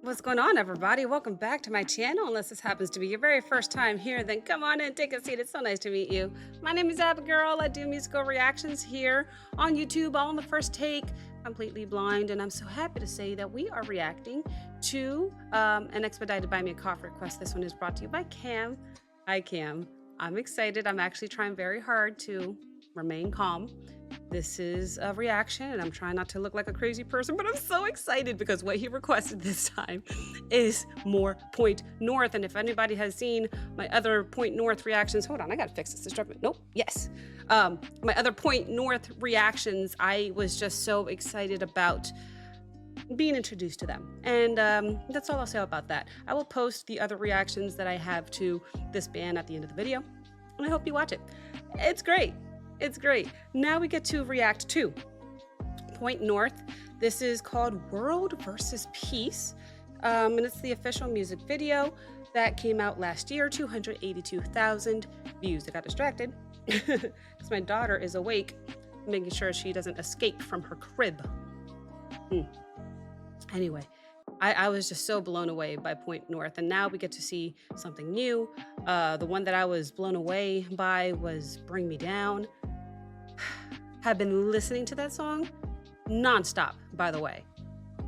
What's going on, everybody? Welcome back to my channel. Unless this happens to be your very first time here, then come on in, take a seat. It's so nice to meet you. My name is Abigail. I do musical reactions here on YouTube, all on the first take, completely blind. And I'm so happy to say that we are reacting to an expedited Buy Me a Coffee request. This one is brought to you by Cam. Hi, Cam. I'm excited. I'm actually trying very hard to remain calm. This is a reaction, and I'm trying not to look like a crazy person, but I'm so excited because what he requested this time is more Point North. And if anybody has seen my other Point North reactions, hold on, I gotta fix this instrument. Nope, yes. My other Point North reactions, I was just so excited about being introduced to them. And that's all I'll say about that. I will post the other reactions that I have to this band at the end of the video, and I hope you watch it. It's great. It's great. Now we get to react to Point North. This is called World versus Peace, and it's the official music video that came out last year, 282,000 views. I got distracted because my daughter is awake, making sure she doesn't escape from her crib. Anyway, I was just so blown away by Point North, and now we get to see something new. The one that I was blown away by was Bring Me Down. Have been listening to that song nonstop, by the way,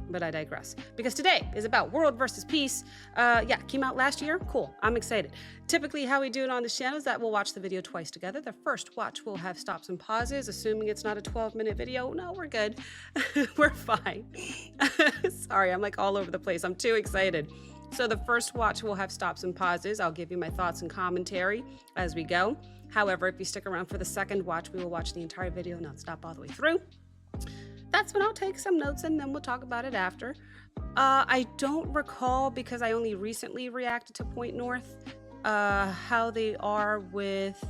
but I digress, because today is about World versus Peace. Yeah, came out last year. Cool, I'm excited. Typically how we do it on this channel is that we'll watch the video twice together. The first watch will have stops and pauses, assuming it's not a 12-minute video. No, we're good. We're fine. Sorry, I'm like all over the place. I'm too excited. So the first watch will have stops and pauses. I'll give you my thoughts and commentary as we go. However, if you stick around for the second watch, we will watch the entire video, not stop all the way through. That's when I'll take some notes and then we'll talk about it after. I don't recall, because I only recently reacted to Point North, how they are with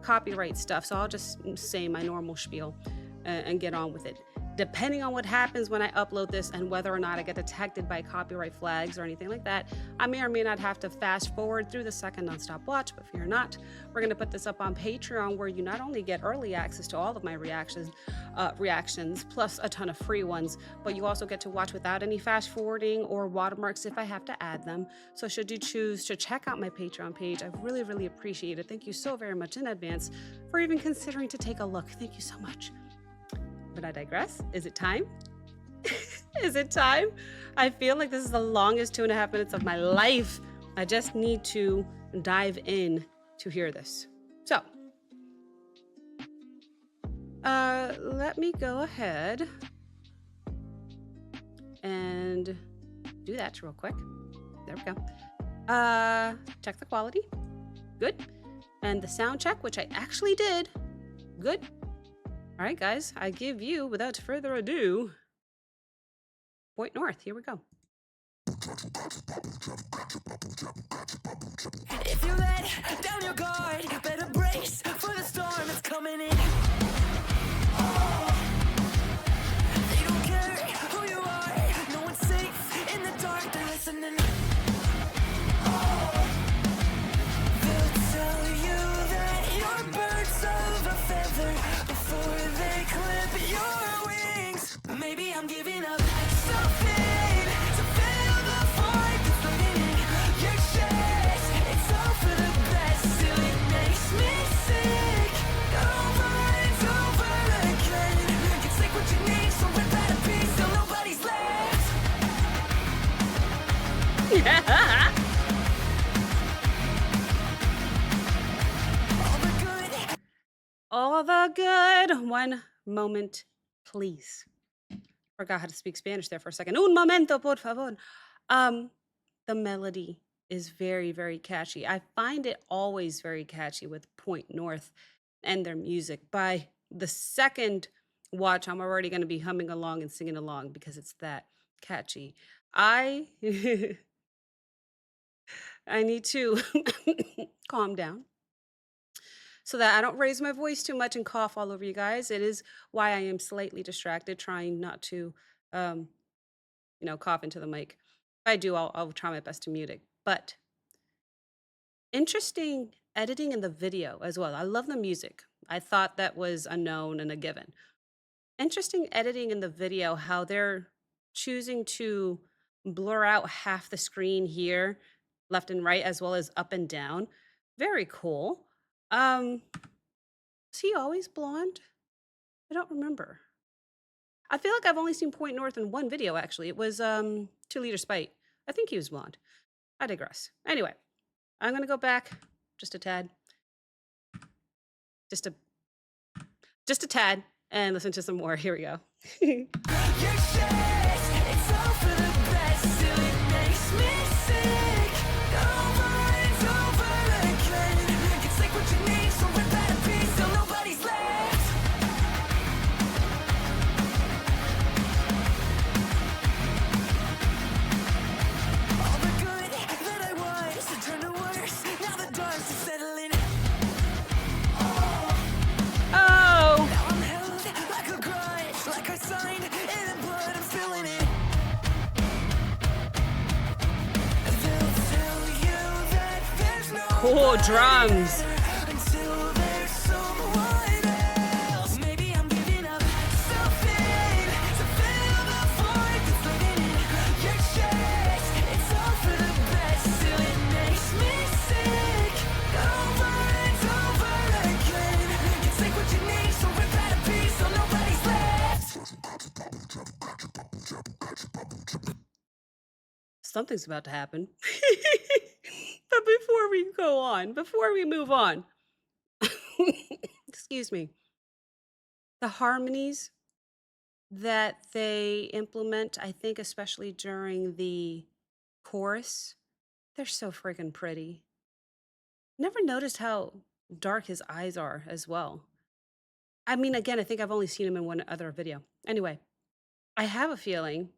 copyright stuff. So I'll just say my normal spiel and get on with it. Depending on what happens when I upload this and whether or not I get detected by copyright flags or anything like that, I may or may not have to fast forward through the second nonstop watch, but fear not. We're going to put this up on Patreon, where you not only get early access to all of my reactions plus a ton of free ones, but you also get to watch without any fast forwarding or watermarks if I have to add them. So should you choose to check out my Patreon page, I really, really appreciate it. Thank you so very much in advance for even considering to take a look. Thank you so much. But I digress. Is it time? Is it time? I feel like this is the longest 2.5 minutes of my life. I just need to dive in to hear this. So, let me go ahead and do that real quick. There we go. Check the quality. Good. And the sound check, which I actually did. Good. All right, guys, I give you, without further ado, Point North. Here we go. If you let down your guard, better brace for the storm that's coming in. They don't care who you are, no one's safe in the dark, they're listening. They'll tell you that you're birds of a feather before they clip your wings. Maybe I'm giving up something to feel the fight that's burning in your chest. It's all for the best, still it makes me sick. Over and over again, it's like what you need, so rip out a piece till nobody's left. All the good. One moment, please. Forgot how to speak Spanish there for a second. Un momento, por favor. The melody is very, very catchy. I find it always very catchy with Point North and their music. By the second watch, I'm already going to be humming along and singing along because it's that catchy. I need to calm down so that I don't raise my voice too much and cough all over you guys. It is why I am slightly distracted, trying not to, cough into the mic. If I do, I'll try my best to mute it. But interesting editing in the video as well. I love the music. I thought that was a known and a given. Interesting editing in the video, how they're choosing to blur out half the screen here, left and right, as well as up and down. Very cool. Um, is he always blonde? I don't remember. I feel like I've only seen Point North in one video, actually. It was 2 Liter Spite. I think he was blonde. I digress. Anyway, I'm gonna go back just a tad, just a just a tad, and listen to some more. Here we go. Your shit, it's all for the best, still it makes me sick. Over and over again. You take what you need, so rip out a piece till nobody's left. All the good that I was turned to worse. Now the dust is settling. Oh, Now I'm held like a grudge, like I signed in the blood, I'm feeling it. They'll tell you that there's no cool drums. until there's someone else. Maybe I'm giving up something to fill the void that's living in your chest. It's all for the best, still it makes me sick. Over and over again. You take what you need, so rip out a piece so nobody's left. Something's about to happen. But before we move on, excuse me, the harmonies that they implement, I think, especially during the chorus, they're so freaking pretty. Never noticed how dark his eyes are as well. I mean, again, I think I've only seen him in one other video. Anyway, I have a feeling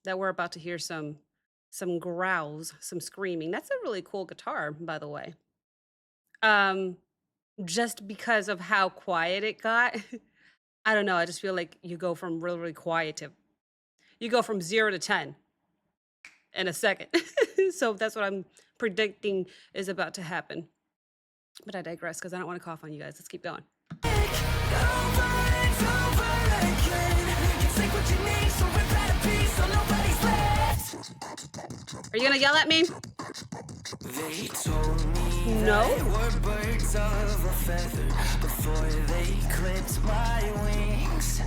that we're about to hear some growls, some screaming. That's a really cool guitar, by the way. Um, just because of how quiet it got. I don't know. I just feel like you go from really, really quiet to you go from 0 to 10 in a second. So that's what I'm predicting is about to happen. But I digress because I don't want to cough on you guys. Let's keep going. Over and over again. You take what you need, so rip out a piece so nobody's left. Are you gonna yell at me? They told me No. they were birds of a feather before they clipped my wings.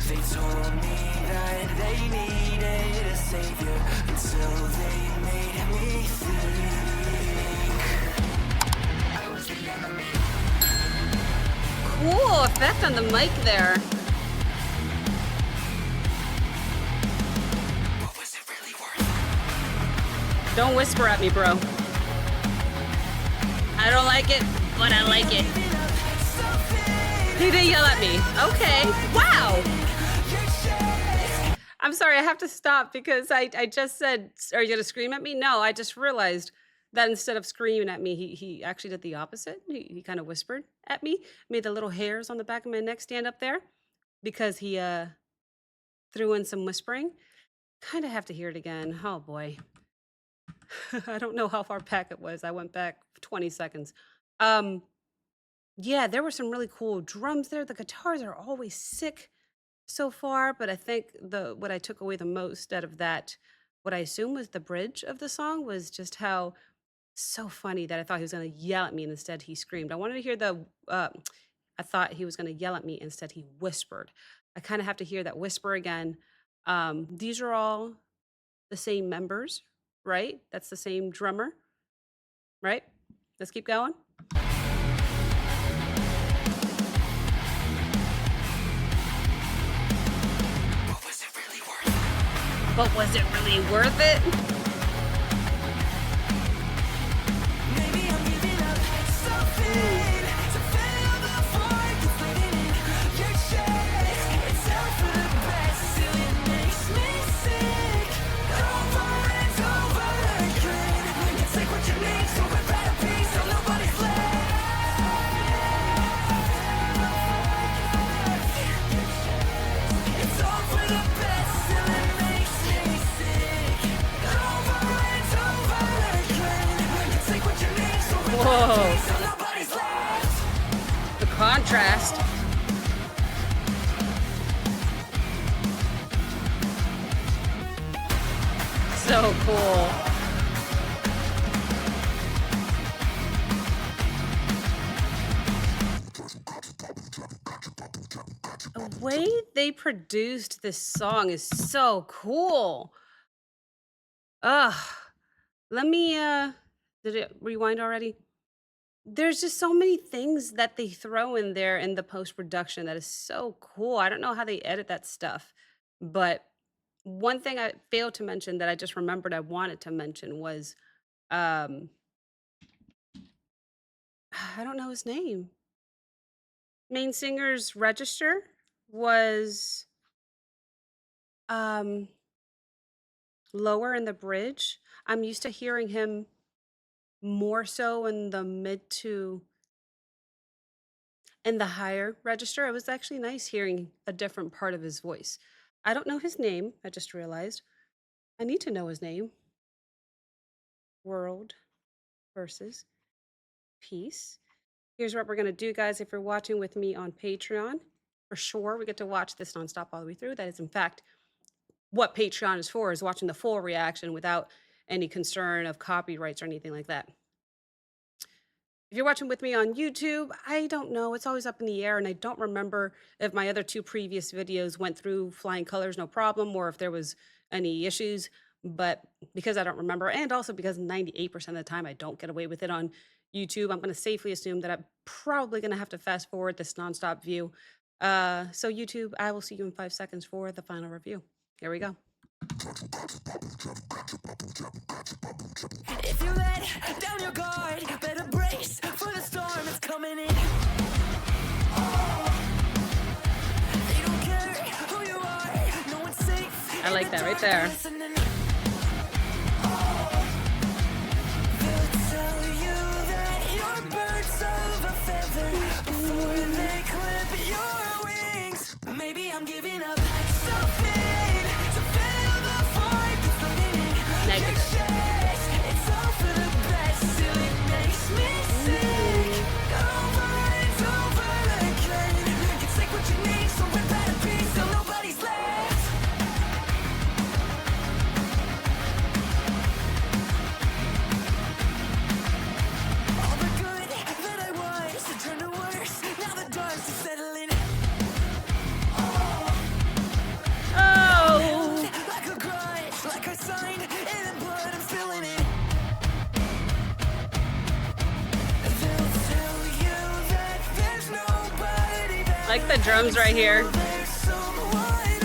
They told me that they needed a savior until they made me think I was the enemy. Cool effect on the mic there. What was it really worth? Don't whisper at me, bro. I don't like it, but I like it. Giving up something. He did yell at me. Okay. Wow. Your chest. I'm sorry, I have to stop because I just said, are you gonna scream at me? No, I just realized that instead of screaming at me, he actually did the opposite. He kind of whispered at me, made the little hairs on the back of my neck stand up there because he threw in some whispering. Kind of have to hear it again. Oh boy. I don't know how far back it was. I went back 20 seconds. Um, yeah, there were some really cool drums there. The guitars are always sick so far, but I think what I took away the most out of that, what I assume was the bridge of the song, was just how so funny that I thought he was going to yell at me and instead he screamed. I wanted to hear I thought he was going to yell at me, instead he whispered. I kind of have to hear that whisper again. These are all the same members, right? That's the same drummer, right? Let's keep going. What was it really worth? But was it really worth it? Maybe I'm giving up something to fill the void that's living in your chest. It's all for the best, still it makes me sick. Over and over again. You take what you need, so rip out a piece so nobody's left. It's all for the best, still it makes me sick. Over so cool. The way they produced this song is so cool. Ugh. Let me did it rewind already? There's just so many things that they throw in there in the post-production that is so cool. I don't know how they edit that stuff. But one thing I failed to mention that I just remembered I wanted to mention was um I don't know his name. Main singer's register was um lower in the bridge. I'm used to hearing him more so in the mid to in the higher register. It was actually nice hearing a different part of his voice. I don't know his name, I just realized. I need to know his name. World versus peace. Here's what we're gonna do, guys. If you're watching with me on Patreon, for sure, we get to watch this nonstop all the way through. That is, in fact, what Patreon is for, is watching the full reaction without any concern of copyrights or anything like that. If you're watching with me on YouTube, I don't know. It's always up in the air, and I don't remember if my other two previous videos went through flying colors no problem or if there was any issues. But because I don't remember, and also because 98% of the time I don't get away with it on YouTube, I'm going to safely assume that I'm probably going to have to fast forward this nonstop view. So, YouTube, I will see you in 5 seconds for the final review. Here we go. If you let down your guard, better brace for the storm that's coming in. They don't care who you are, no one's safe. I like that right there. Listening. They'll tell you that you're birds of a feather before they clip your wings. Maybe I'm giving up something to fill the void that's floating in your Negative. chest. It's all for the best, still it makes me sick. Over and over again. You take what you need, so rip out a piece till nobody's left. All the good that I was turned to worse. Now the dust is settling. Oh, Like a grudge, like a sign in the blood, I'm spilling it. They'll tell you that there's nobody better. like the drums right here. There's someone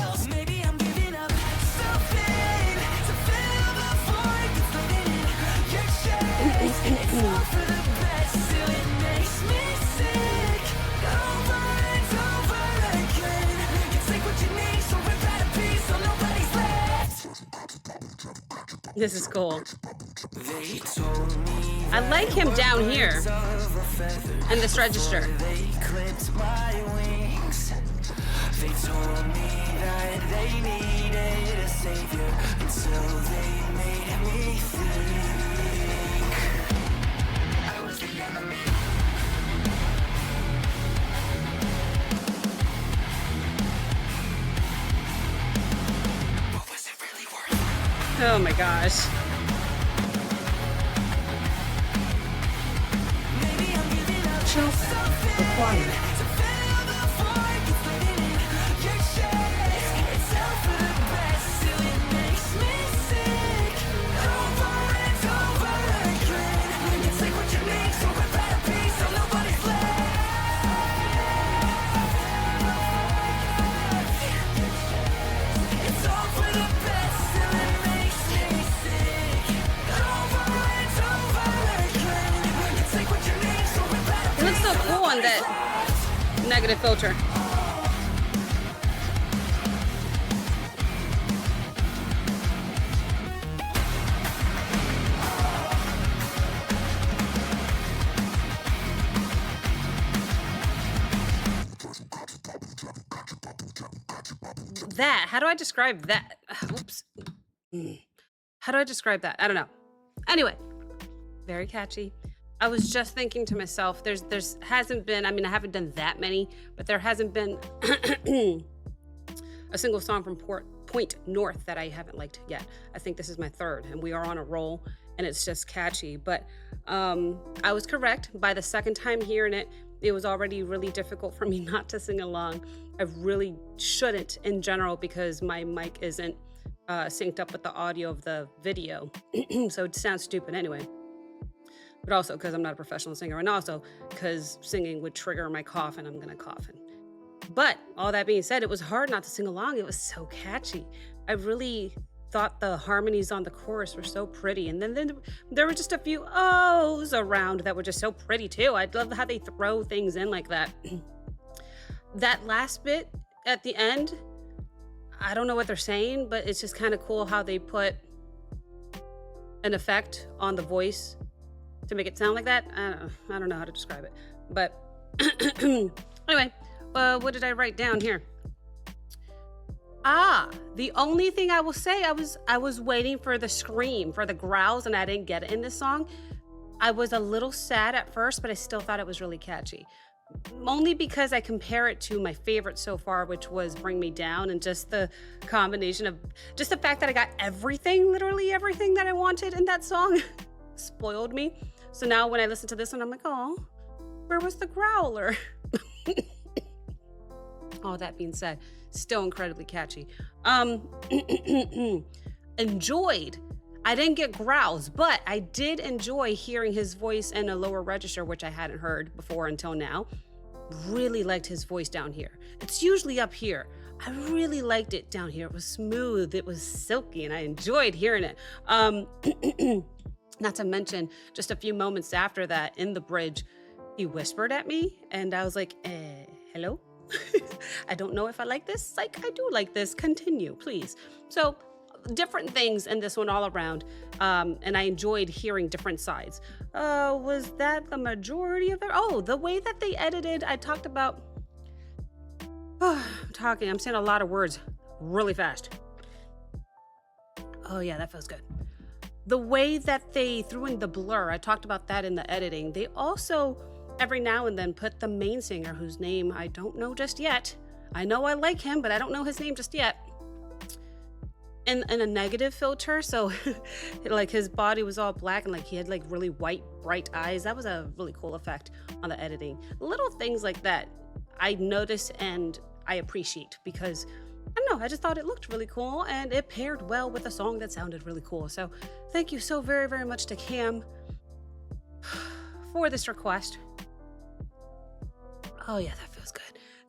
else. Maybe I'm giving up something to fill the void that's floating in your chest. It's all for the best, still it makes me sick. Over and over again. You take what you need, so rip out a piece so nobody's left. This is cool. They told me I like him down here of a feather. in this register. They clipped my wings. They told me that they needed a savior until they made me think I was the enemy. But was it really worth it? Oh my gosh. Maybe I'm giving up something to fill the void that's floating in your chest. It's all for the best, still it makes me sick. Over and over again. You take what you need, so rip out a piece so nobody's left. It's all for the best, still it makes me sick. Over and over again. You take what you need, so rip out a It looks so cool on that negative filter. That, how do I describe that? Oops. How do I describe that? I don't know. Anyway, very catchy. I was just thinking to myself, there's hasn't been, I mean, I haven't done that many, but there hasn't been a single song from Point North that I haven't liked yet. I think this is my third, and we are on a roll, and it's just catchy. But I was correct. By the second time hearing it, it was already really difficult for me not to sing along. I really shouldn't in general because my mic isn't synced up with the audio of the video. So it sounds stupid anyway. But also because I'm not a professional singer, and also because singing would trigger my cough and I'm going to cough. But all that being said, it was hard not to sing along. It was so catchy. I really thought the harmonies on the chorus were so pretty. And then there were just a few O's around that were just so pretty too. I love how they throw things in like that. That last bit at the end, I don't know what they're saying, but it's just kind of cool how they put an effect on the voice to make it sound like that. I don't know how to describe it. But anyway, what did I write down here? The only thing I will say, I was waiting for the scream, for the growls, and I didn't get it in this song. I was a little sad at first, but I still thought it was really catchy. Only because I compare it to my favorite so far, which was Bring Me Down, and just the combination of just the fact that I got everything, literally everything that I wanted in that song spoiled me. So now when I listen to this one, I'm like, oh, where was the growler? All that being said, still incredibly catchy. Enjoyed. I didn't get growls, but I did enjoy hearing his voice in a lower register, which I hadn't heard before until now. Really liked his voice down here. It's usually up here. I really liked it down here. It was smooth, it was silky, and I enjoyed hearing it. Not to mention, just a few moments after that, in the bridge, he whispered at me, and I was like, hello? I don't know if I like this. Like, I do like this. Continue, please. So, different things in this one all around, and I enjoyed hearing different sides. Was that the majority of it? Oh, the way that they edited, I talked about... I'm saying a lot of words really fast. Oh yeah, that feels good. The way that they threw in the blur, I talked about that in the editing. They also, every now and then, put the main singer, whose name I don't know just yet. I know I like him, but I don't know his name just yet. In a negative filter, so like his body was all black and like he had like really white, bright eyes. That was a really cool effect on the editing. Little things like that I notice and I appreciate because I don't know, I just thought it looked really cool and it paired well with a song that sounded really cool. So thank you so very, very much to Cam for this request. Oh yeah, that feels good.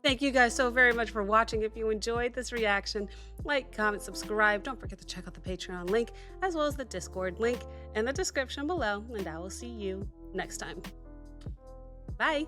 Thank you guys so very much for watching. If you enjoyed this reaction, like, comment, subscribe. Don't forget to check out the Patreon link as well as the Discord link in the description below, and I will see you next time. Bye.